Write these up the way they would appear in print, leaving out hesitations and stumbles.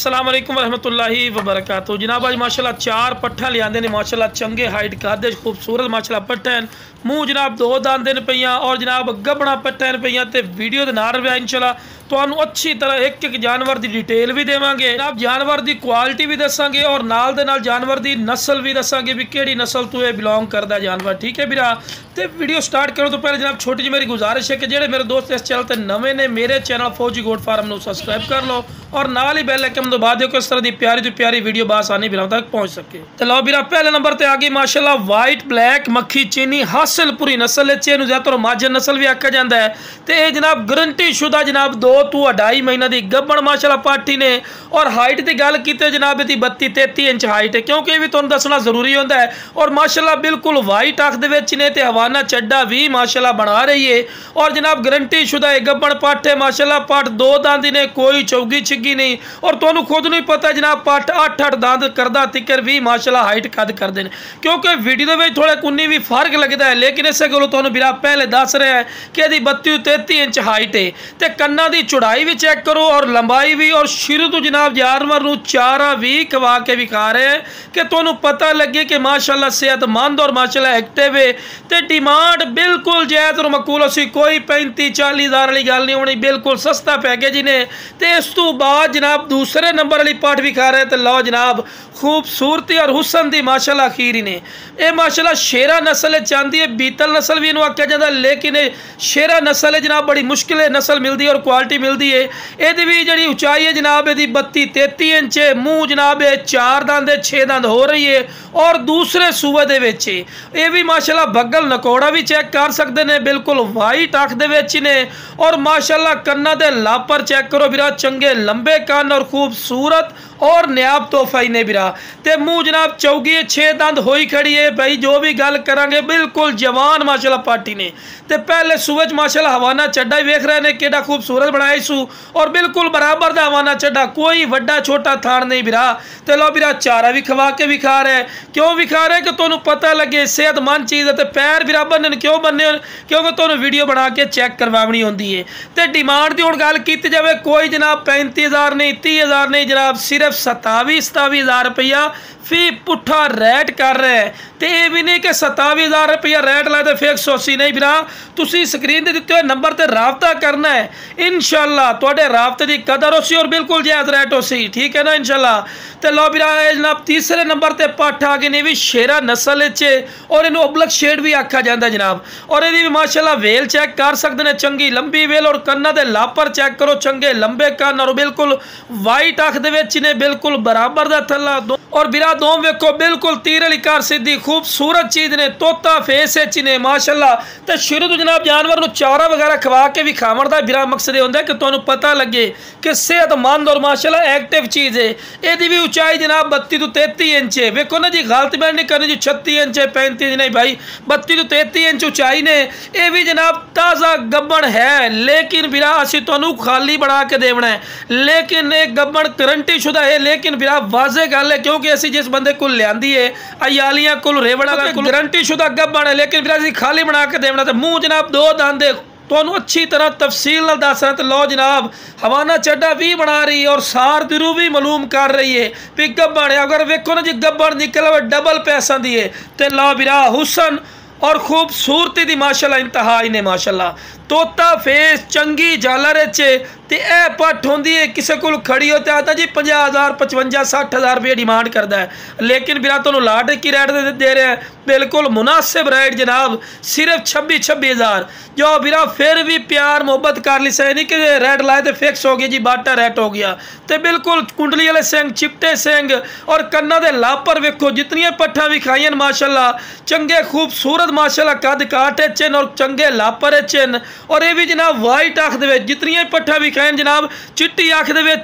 अस्सलाम वालेकुम रहमतुल्लाहि वबरकातुहू। जनाब आज माशाल्लाह 4 पट्ठा लियाते ने माशाल्लाह चंगे हाइट कादे खूबसूरत माशाल्लाह पट्ठे हैं। मूँह जनाब 2 दांद दिन पईयां और जनाब गबड़ा पट्ठे पईयां ते वीडियो दे नाल रहा इंशाल्लाह तुहानू अच्छी तरह एक एक जानवर की डिटेल भी देवांगे, जनाब जानवर की क्वालिटी भी दसांगे और नाल दे नाल जानवर की नस्ल भी दसांगे भी किहड़ी नस्ल तो ये बिलोंग करता जानवर। ठीक है वीरा, तो वीडियो स्टार्ट करो तो पहले जनाब छोटी जी मेरी गुजारिश है कि जेडे मेरे दोस्त इस चैनल पर नवे ने मेरे चैनल फौजी गोट फार्म को सबसक्राइब कर लो और नाल ही बैल आइकन दबा दो, इस तरह की प्यारी तो प्यारी वीडियो बासानी बिलों तक पहुँच सके। तो लो वीरा पहले नंबर पर आ गई माशाल्लाह वाइट ब्लैक मक्खी चीनी हासिलपुरी नस्ल है, माजर नस्ल भी आखा जाता है। तो ये जनाब गारंटी शुदा जनाब 2 to 2.5 महीना की गब्बड़ माशाल्लाह पाठी ने और हाइट की गल की जनाब इसकी 32-33 इंच हाइट है, क्योंकि भी तुहानू दसना जरूरी होता है। और माशाल्लाह बिल्कुल वाइट अख दे ने ते हवाना चड्डा भी माशाल्लाह बना रही है और जनाब गारंटी शुदा गब्बड़ पाठ है माशाल्लाह। पाठ 2 दांद ने, कोई चौगी छिगी नहीं और तुहानू खुद नहीं पता जनाब पाठ 8-8 दांद करदा तिकर भी माशाल्लाह हाइट कद करते हैं, क्योंकि वीडियो में थोड़ा कुन्नी भी फर्क लगता है। लेकिन इस गलो तुहानू वीरा पहले दस रहा है कि यदि 32-33 इंच हाइट है। तो कन्ना की चौड़ाई भी चेक करो और लंबाई भी, और शुरू तो जनाब जानवर नू चारा भी खवा के विखा रहे हैं कि तुहानू पता लगे कि माशाल्लाह सेहतमंद और माशाल्लाह एक्टिव है। तो डिमांड बिल्कुल जायज़ और मकबूल सी, कोई 35-40 हज़ार वाली गल नहीं होनी, बिल्कुल सस्ता पैकेज ही ने। तो इस तो बाद जनाब दूसरे नंबर वाली पाठ विखा रहे। तो लो जनाब खूबसूरती और हुसन की माशाल्लाह अखीर ही ने। यह माशाल्लाह शेरा नस्ल चाहती है, बीतल नस्ल भी इन्हों आख्या जाता, लेकिन शेरा नस्ल है जनाब बड़ी मुश्किल नस्ल मिलती है और क्वालिटी मिलती है। यदि भी जी उचाई है जनाब यदि 32-33 इंच है। मूँह जनाब 4 दांद 6 दांद हो रही है और दूसरे सूबे दे विच ये भी माशाल्लाह बगल नकोड़ा भी चेक कर सकते हैं, बिल्कुल वाइट अख दे विच ने। और माशाल्लाह कन्ना दे लापर चेक करो वीरा, चंगे लंबे कन्न और खूबसूरत और न्याब तोहफा ही ने वीरा। ते मूँह जनाब चौगी 6 दंद होई खड़ी है भाई, जो भी गल करांगे बिल्कुल जवान माशाल्लाह पार्टी ने। ते पहले सूबे माशाल्लाह हवाना चड्डा ही वेख रहे ने कितना खूबसूरत बनाया सू और बिल्कुल बराबर का हवाना चड्डा, कोई वड्डा छोटा थान नहीं वीरा। तो लो वीरा चारा भी खवा के विखा रहे, क्यों विखा रहे कि तुहानू पता लगे सेहतमंद चीज़ है। तो पैर वीरा बन्ने क्यों बन्ने, क्योंकि तुहानू वीडियो बना के चेक करवानी होंदी है। तो डिमांड की हुण गल की जाए, कोई जनाब 35,000 नहीं 30,000 नहीं, जनाब सिर्फ 27-27 हज़ार रुपया फी पुट्ठा रेट कर रहे हैं। तो यह भी नहीं कि 27,000 रुपया रेट लाए तो फिर 180 नहीं वीरा, तुसी स्क्रीन से दिते हुए नंबर पर राबता करना है। इंशाल्लाह तुहाडे राबते की कदर हो सी और बिल्कुल जायज़ रेट हो सी, ठीक है ना इंशाल्लाह। तो लो वीरा जनाब तीसरे नंबर पर पट्ठ आ गए ने भी शेरा नस्ल चे और इन्हों अबलक शेड भी आखा जाता है जनाब। और यदि भी माशाल्लाह वेल चेक कर सकते हैं, चंगी लंबी वेल और कन्ना के लापर चेक करो, चंगे लंबे कन्न और बिल्कुल वाइट अख दे विच ने, बिल्कुल बराबर का थल्ला और वीरा दो वेखो बिल्कुल तीर वाली कार सीधी खूबसूरत चीज़ ने, तोता फेस ने माशाल्लाह। तो शुरू तो जनाब जानवर चारा वगैरह खवा के भी खावन का वीरा मकसद ये होता है कि तुहानू पता लगे कि सेहतमंद और माशाल्लाह एक्टिव चीज़ है। यदि भी उचाई जनाब 32-33 इंच है। वेखो ना जी गलत बैठ नहीं करनी जी 36 इंच है 35 नहीं भाई, 32-33 इंच उचाई ने। यह भी जनाब ताज़ा गब्बड़ है, लेकिन वीरा असी तुहानू खाली बना के देना है, लेकिन एक गब्बड़ गारंटी शुदा है। लेकिन वीरा वाजे गल है, क्योंकि असी जिस बंदे को लियांदी है अयालियां को रेवड़ा गारंटी शुदा गब्बड़ है, लेकिन वीरा असी खाली बना के देना। तो मूँह जनाब 2 दांद तुहानू अच्छी तरह तफसील नाल दस रहा। तो लो जनाब हवाना चड्डा भी बना रही है और सार दिरू भी मालूम कर रही है भी गब्बड़ है। अगर वेखो ना जी गब्बड़ निकल डबल पैसा दी है। तो लो वीरा हुसन और खूबसूरती दी माशाल्लाह इंतहा ही ने माशाल्लाह। तोता फेस चंगी झालर चे ते ए पट्ठ होंदी है, किसी को खड़ी होते आता जी 50,000 55-60 हज़ार रुपये डिमांड करता है। लेकिन वीरा तुहानू लाट की रेट दे रहे हैं, बिल्कुल मुनासिब रेट जनाब सिर्फ 26 हज़ार। जो वीरा फिर भी प्यार मोहब्बत कर ली सही नहीं कि रेट लाए तो फिक्स हो गया जी बाटा रेट हो गया। तो बिल्कुल कुंडली वाले सिंह चिपटे सिंह और कन्ना दे लापर वेखो, जितनियां पट्ठा विखाइयां माशाल्लाह चंगे खूबसूरत माशाल्लाह कद काट चिन और चंगे लापर चिन। और ये भी जनाब वाइट अख दे जितनियां पट्ठा विखाइन जनाब चिट्टी अख दे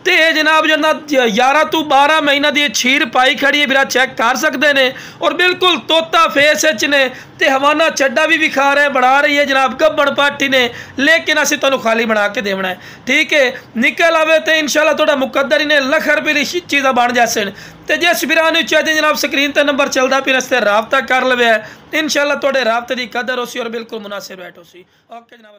ते जनाब जना 11 to 12 महीना की छीर पाई खड़ी है वीरा, चेक कर सकते हैं। और बिल्कुल तोता फेस ने ते हवाना चड्डा भी विखा रहे बना रही है जनाब गब्बड़ पाठी ने, लेकिन असी तुहानू खाली बना के देना है, ठीक है। निकल आवे तो इंशाल्लाह तुहाडा मुकद्दर ही ने लख रुपये की चीज़ा बन जासन। तो जिस वीरा नूं चाहिए जनाब स्क्रीन पर नंबर चलता फिर इससे राबता कर लवे, इंशाल्लाह तुहाडे राबते की कदर हो सी और बिल्कुल मुनासिब रेट हो सी। ओके जनाब।